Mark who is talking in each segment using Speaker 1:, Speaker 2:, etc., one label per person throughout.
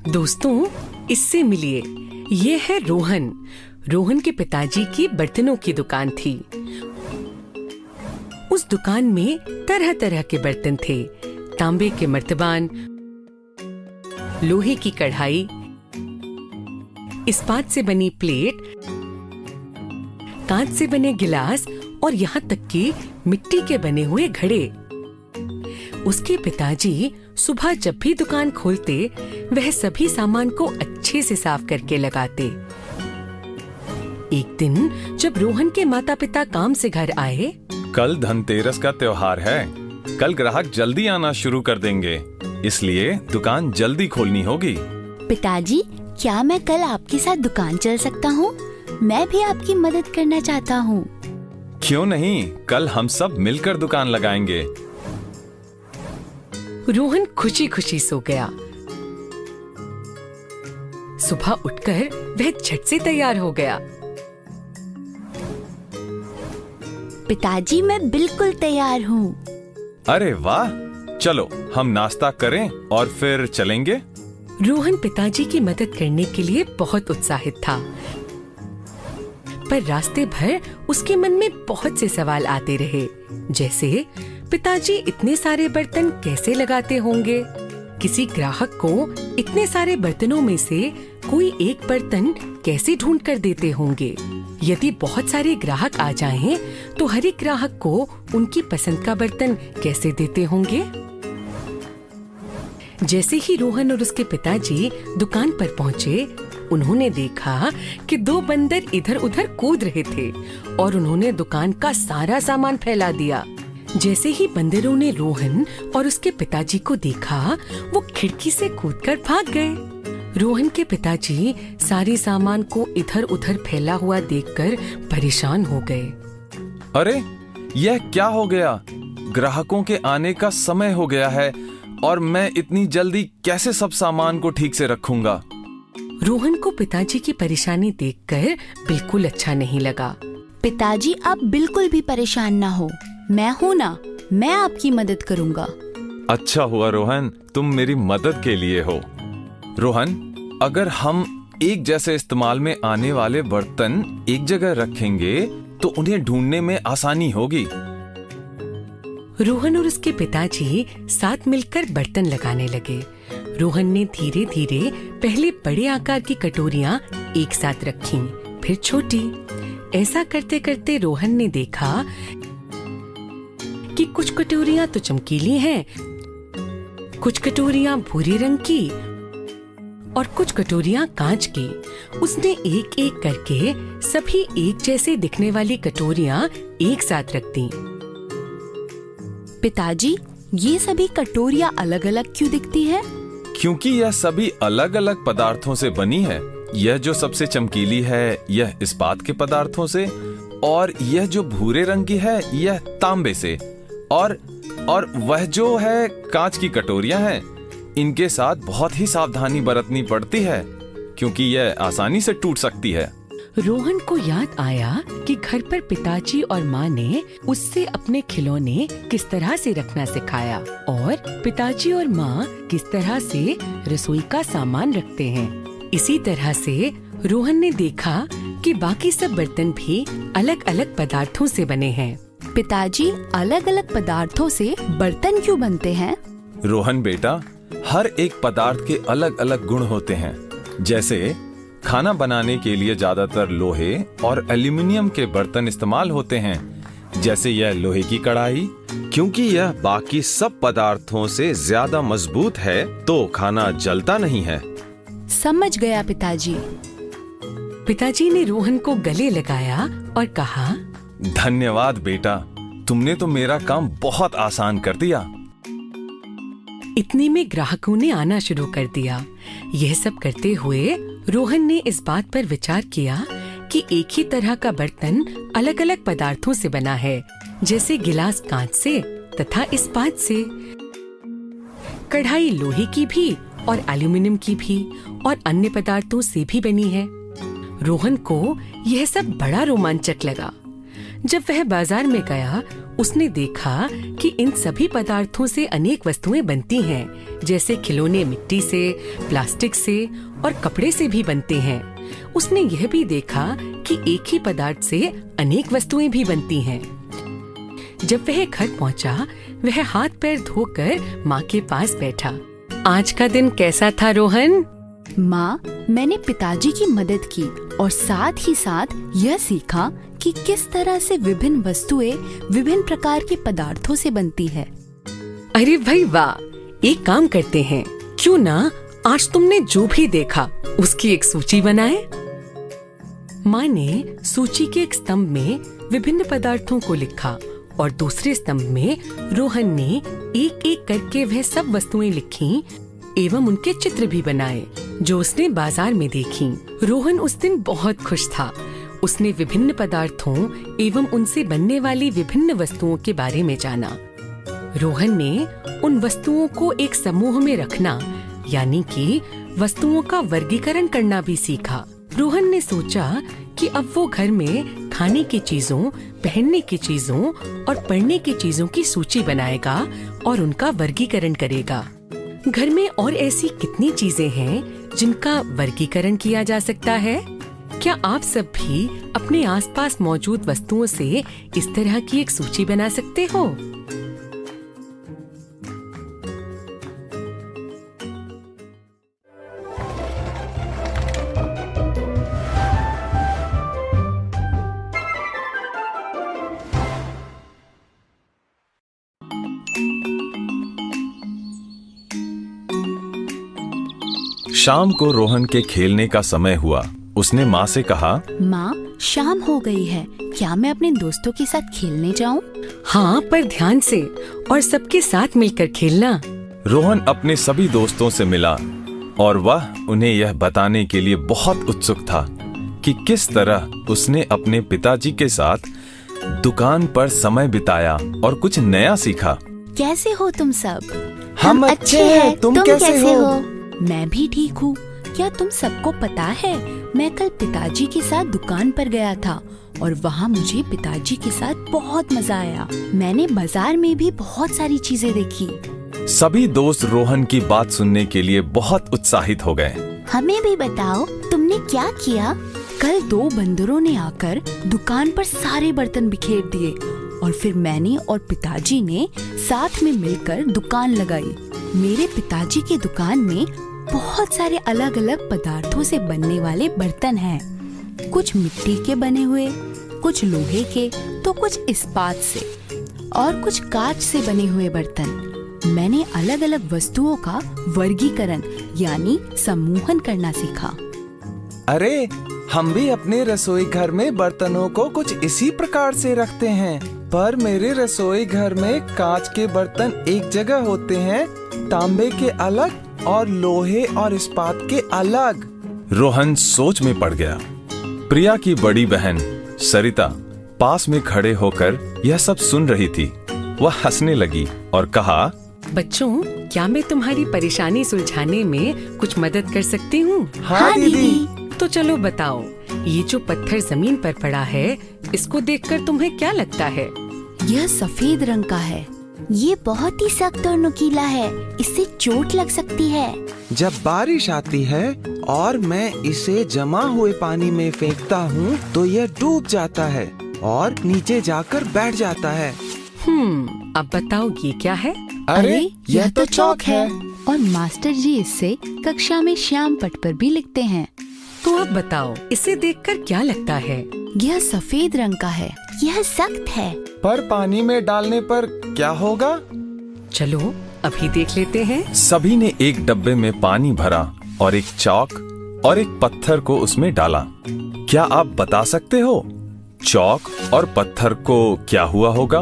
Speaker 1: दोस्तों, इससे मिलिए, ये है रोहन। रोहन के पिताजी की बर्तनों की दुकान थी। उस दुकान में तरह तरह के बर्तन थे। तांबे के मर्तबान, लोहे की कढ़ाई, इस्पात से बनी प्लेट, कांच से बने गिलास और यहाँ तक कि मिट्टी के बने हुए घड़े। उसके पिताजी सुबह जब भी दुकान खोलते, वह सभी सामान को अच्छे से साफ करके लगाते। एक दिन जब रोहन के माता पिता काम से घर आए,
Speaker 2: कल धनतेरस का त्योहार है। कल ग्राहक जल्दी आना शुरू कर देंगे, इसलिए दुकान जल्दी खोलनी होगी।
Speaker 3: पिताजी, क्या मैं कल आपके साथ दुकान चल सकता हूँ? मैं भी आपकी मदद करना चाहता हूँ।
Speaker 2: क्यों नहीं, कल हम सब मिलकर दुकान लगाएंगे।
Speaker 1: रोहन खुशी खुशी सो गया। सुबह उठकर वह झट से तैयार हो गया।
Speaker 3: पिताजी, मैं बिल्कुल तैयार हूँ।
Speaker 2: अरे वाह, चलो हम नाश्ता करें और फिर चलेंगे।
Speaker 1: रोहन पिताजी की मदद करने के लिए बहुत उत्साहित था, पर रास्ते भर उसके मन में बहुत से सवाल आते रहे, जैसे पिताजी इतने सारे बर्तन कैसे लगाते होंगे? किसी ग्राहक को इतने सारे बर्तनों में से कोई एक बर्तन कैसे ढूंढ कर देते होंगे? यदि बहुत सारे ग्राहक आ जाएं, तो हर एक ग्राहक को उनकी पसंद का बर्तन कैसे देते होंगे? जैसे ही रोहन और उसके पिताजी दुकान पर पहुँचे, उन्होंने देखा कि दो बंदर इधर उधर कूद रहे थे और उन्होंने दुकान का सारा सामान फैला दिया। जैसे ही बंदरों ने रोहन और उसके पिताजी को देखा, वो खिड़की से कूदकर भाग गए। रोहन के पिताजी सारे सामान को इधर उधर फैला हुआ देखकर परेशान हो गए।
Speaker 2: अरे, यह क्या हो गया? ग्राहकों के आने का समय हो गया है और मैं इतनी जल्दी कैसे सब सामान को ठीक से रखूंगा?
Speaker 1: रोहन को पिताजी की परेशानी देखकर बिल्कुल अच्छा नहीं लगा।
Speaker 3: पिताजी, आप बिल्कुल भी परेशान ना हो, मैं हूँ ना, मैं आपकी मदद करूँगा।
Speaker 2: अच्छा हुआ रोहन, तुम मेरी मदद के लिए हो। रोहन, अगर हम एक जैसे इस्तेमाल में आने वाले बर्तन एक जगह रखेंगे तो उन्हें ढूंढने में आसानी होगी।
Speaker 1: रोहन और उसके पिताजी साथ मिलकर बर्तन लगाने लगे। रोहन ने धीरे धीरे पहले बड़े आकार की कटोरियां एक साथ रखीं, फिर छोटी। ऐसा करते करते रोहन ने देखा कि कुछ कटोरियां तो चमकीली हैं, कुछ कटोरियां भूरे रंग की और कुछ कटोरियां कांच की। उसने एक एक करके सभी एक जैसे दिखने वाली कटोरियां एक साथ रख दी।
Speaker 3: पिताजी, ये सभी कटोरियां अलग अलग क्यों दिखती हैं?
Speaker 2: क्योंकि यह सभी अलग अलग पदार्थों से बनी है। यह जो सबसे चमकीली है, यह इस्पात के पदार्थों से, और यह जो भूरे रंग की है, यह तांबे से, और वह जो है कांच की कटोरियां हैं। इनके साथ बहुत ही सावधानी बरतनी पड़ती है, क्योंकि यह आसानी से टूट सकती है।
Speaker 1: रोहन को याद आया कि घर पर पिताजी और माँ ने उससे अपने खिलौने किस तरह से रखना सिखाया और पिताजी और माँ किस तरह से रसोई का सामान रखते हैं। इसी तरह से रोहन ने देखा कि बाकी सब बर्तन भी अलग अलग पदार्थों से बने हैं।
Speaker 3: पिताजी, अलग अलग पदार्थों से बर्तन क्यों बनते हैं?
Speaker 2: रोहन बेटा, हर एक पदार्थ के अलग अलग गुण होते हैं। जैसे खाना बनाने के लिए ज्यादातर लोहे और एल्युमिनियम के बर्तन इस्तेमाल होते हैं। जैसे यह लोहे की कढ़ाई, क्योंकि यह बाकी सब पदार्थों से ज्यादा मजबूत है, तो खाना जलता नहीं है।
Speaker 3: समझ गया पिताजी।
Speaker 1: पिताजी ने रोहन को गले लगाया और कहा,
Speaker 2: धन्यवाद बेटा, तुमने तो मेरा काम बहुत आसान कर दिया।
Speaker 1: इतने में ग्राहकों ने आना शुरू कर दिया। यह सब करते हुए रोहन ने इस बात पर विचार किया कि एक ही तरह का बर्तन अलग अलग पदार्थों से बना है, जैसे गिलास कांच से तथा इस्पात से, कढ़ाई लोहे की भी और एल्युमिनियम की भी और अन्य पदार्थों से भी बनी है। रोहन को यह सब बड़ा रोमांचक लगा। जब वह बाजार में गया, उसने देखा कि इन सभी पदार्थों से अनेक वस्तुएं बनती हैं, जैसे खिलौने मिट्टी से, प्लास्टिक से और कपड़े से भी बनते हैं। उसने यह भी देखा कि एक ही पदार्थ से अनेक वस्तुएं भी बनती हैं। जब वह घर पहुंचा, वह हाथ पैर धोकर माँ के पास बैठा। आज का दिन कैसा था रोहन?
Speaker 3: माँ, मैंने पिताजी की मदद की और साथ ही साथ यह सीखा कि किस तरह से विभिन्न वस्तुएं विभिन्न प्रकार के पदार्थों से बनती है।
Speaker 1: अरे भाई वाह! एक काम करते हैं, क्यों ना आज तुमने जो भी देखा उसकी एक सूची बनाए। माँ ने सूची के एक स्तंभ में विभिन्न पदार्थों को लिखा और दूसरे स्तंभ में रोहन ने एक एक करके वह सब वस्तुएं लिखी एवं उनके चित्र भी बनाए जो उसने बाजार में देखी। रोहन उस दिन बहुत खुश था। उसने विभिन्न पदार्थों एवं उनसे बनने वाली विभिन्न वस्तुओं के बारे में जाना। रोहन ने उन वस्तुओं को एक समूह में रखना, यानी कि वस्तुओं का वर्गीकरण करना भी सीखा। रोहन ने सोचा कि अब वो घर में खाने की चीजों, पहनने की चीजों और पढ़ने की चीजों की सूची बनाएगा और उनका वर्गीकरण करेगा। घर में और ऐसी कितनी चीजें हैं जिनका वर्गीकरण किया जा सकता है? क्या आप सब भी अपने आसपास मौजूद वस्तुओं से इस तरह की एक सूची बना सकते हो?
Speaker 2: शाम को रोहन के खेलने का समय हुआ। उसने माँ से कहा,
Speaker 3: माँ, शाम हो गई है, क्या मैं अपने दोस्तों के साथ खेलने जाऊँ?
Speaker 1: हाँ, पर ध्यान से और सबके साथ मिलकर खेलना।
Speaker 2: रोहन अपने सभी दोस्तों से मिला और वह उन्हें यह बताने के लिए बहुत उत्सुक था कि किस तरह उसने अपने पिताजी के साथ दुकान पर समय बिताया और कुछ नया सीखा।
Speaker 3: कैसे हो तुम सब?
Speaker 2: हम अच्छे हैं, तुम कैसे हो?
Speaker 3: मैं भी ठीक हूँ। क्या तुम सबको पता है, मैं कल पिताजी के साथ दुकान पर गया था और वहाँ मुझे पिताजी के साथ बहुत मजा आया। मैंने बाजार में भी बहुत सारी चीजें देखी।
Speaker 2: सभी दोस्त रोहन की बात सुनने के लिए बहुत उत्साहित हो गए।
Speaker 3: हमें भी बताओ, तुमने क्या किया? कल 2 बंदरों ने आकर दुकान पर सारे बर्तन बिखेर दिए और फिर मैंने और पिताजी ने साथ में मिलकर दुकान लगाई। मेरे पिताजी की दुकान में बहुत सारे अलग अलग पदार्थों से बनने वाले बर्तन हैं। कुछ मिट्टी के बने हुए, कुछ लोहे के, तो कुछ इस्पात से और कुछ कांच से बने हुए बर्तन। मैंने अलग अलग वस्तुओं का वर्गीकरण यानी समूहन करना सीखा।
Speaker 4: अरे, हम भी अपने रसोई घर में बर्तनों को कुछ इसी प्रकार से रखते हैं, पर मेरे रसोई घर में कांच के बर्तन एक जगह होते हैं, तांबे के अलग और लोहे और इस्पात के अलग।
Speaker 2: रोहन सोच में पड़ गया। प्रिया की बड़ी बहन सरिता पास में खड़े होकर यह सब सुन रही थी। वह हंसने लगी और कहा,
Speaker 1: बच्चों, क्या मैं तुम्हारी परेशानी सुलझाने में कुछ मदद कर सकती हूँ?
Speaker 4: हाँ दीदी।
Speaker 1: तो चलो बताओ, ये जो पत्थर जमीन पर पड़ा है, इसको देखकर तुम्हें क्या लगता है?
Speaker 3: यह सफेद रंग का है। ये बहुत ही सख्त और नुकीला है, इससे चोट लग सकती है।
Speaker 4: जब बारिश आती है और मैं इसे जमा हुए पानी में फेंकता हूँ तो यह डूब जाता है और नीचे जाकर बैठ जाता है।
Speaker 1: अब बताओ ये क्या है?
Speaker 4: अरे, यह तो चौक है।
Speaker 3: और मास्टर जी इससे कक्षा में श्याम पट पर भी लिखते हैं।
Speaker 1: तो अब बताओ, इसे देखकर क्या लगता है?
Speaker 3: यह सफेद रंग का है। यह सख्त है।
Speaker 4: पर पानी में डालने पर क्या होगा?
Speaker 1: चलो अभी देख लेते हैं।
Speaker 2: सभी ने एक डब्बे में पानी भरा और एक चौक और एक पत्थर को उसमें डाला। क्या आप बता सकते हो चौक और पत्थर को क्या हुआ होगा?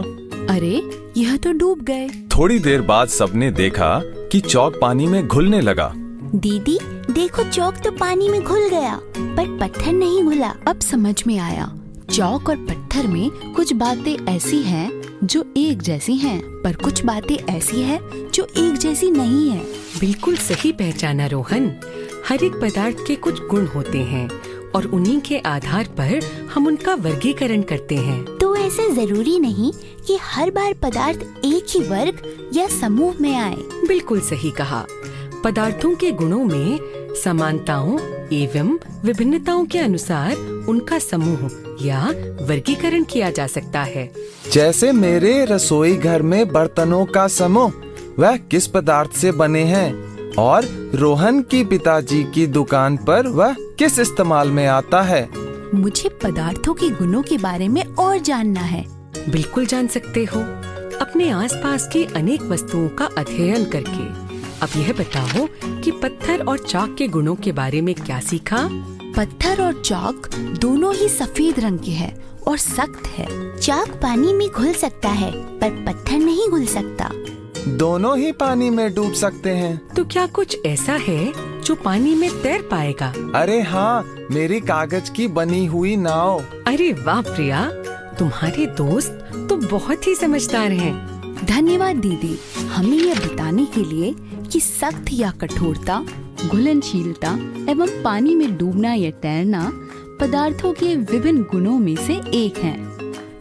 Speaker 3: अरे, यह तो डूब गए।
Speaker 2: थोड़ी देर बाद सबने देखा कि चौक पानी में घुलने लगा।
Speaker 3: दीदी देखो, चौक तो पानी में घुल गया, पर पत्थर नहीं घुला। अब समझ में आया, चौक और पत्थर में कुछ बातें ऐसी हैं जो एक जैसी हैं, पर कुछ बातें ऐसी हैं जो एक जैसी नहीं है।
Speaker 1: बिल्कुल सही पहचाना रोहन। हर एक पदार्थ के कुछ गुण होते हैं और उन्हीं के आधार पर हम उनका वर्गीकरण करते हैं।
Speaker 3: तो ऐसा जरूरी नहीं कि हर बार पदार्थ एक ही वर्ग या समूह में आए।
Speaker 1: बिल्कुल सही कहा। पदार्थों के गुणों में समानताओं एवं विभिन्नताओं के अनुसार उनका समूह या वर्गीकरण किया जा सकता है।
Speaker 4: जैसे मेरे रसोई घर में बर्तनों का समूह वह किस पदार्थ से बने हैं, और रोहन की पिताजी की दुकान पर वह किस इस्तेमाल में आता है।
Speaker 3: मुझे पदार्थों के गुणों के बारे में और जानना है।
Speaker 1: बिल्कुल जान सकते हो, अपने आसपास की अनेक वस्तुओं का अध्ययन करके। अब यह बताओ कि पत्थर और चाक के गुणों के बारे में क्या सीखा?
Speaker 3: पत्थर और चाक दोनों ही सफेद रंग के हैं और सख्त है।
Speaker 5: चाक पानी में घुल सकता है पर पत्थर नहीं घुल सकता।
Speaker 4: दोनों ही पानी में डूब सकते हैं।
Speaker 1: तो क्या कुछ ऐसा है जो पानी में तैर पाएगा?
Speaker 4: अरे हाँ, मेरी कागज की बनी हुई नाव।
Speaker 1: अरे वाह प्रिया, तुम्हारे दोस्त तो बहुत ही समझदार हैं।
Speaker 3: धन्यवाद दीदी, हमें यह बताने के लिए कि सख्त या कठोरता, घुलनशीलता एवं पानी में डूबना या तैरना पदार्थों के विभिन्न गुणों में से एक हैं।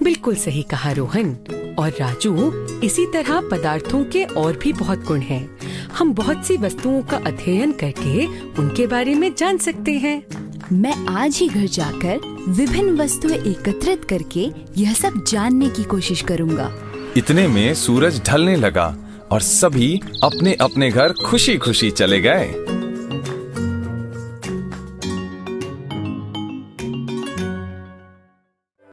Speaker 1: बिल्कुल सही कहा रोहन और राजू। इसी तरह पदार्थों के और भी बहुत गुण हैं। हम बहुत सी वस्तुओं का अध्ययन करके उनके बारे में जान सकते हैं।
Speaker 3: मैं आज ही घर जाकर विभिन्न वस्तुएं एकत्रित करके यह सब जानने की कोशिश करूंगा।
Speaker 2: इतने में सूरज ढलने लगा और सभी अपने अपने घर खुशी खुशी चले गए।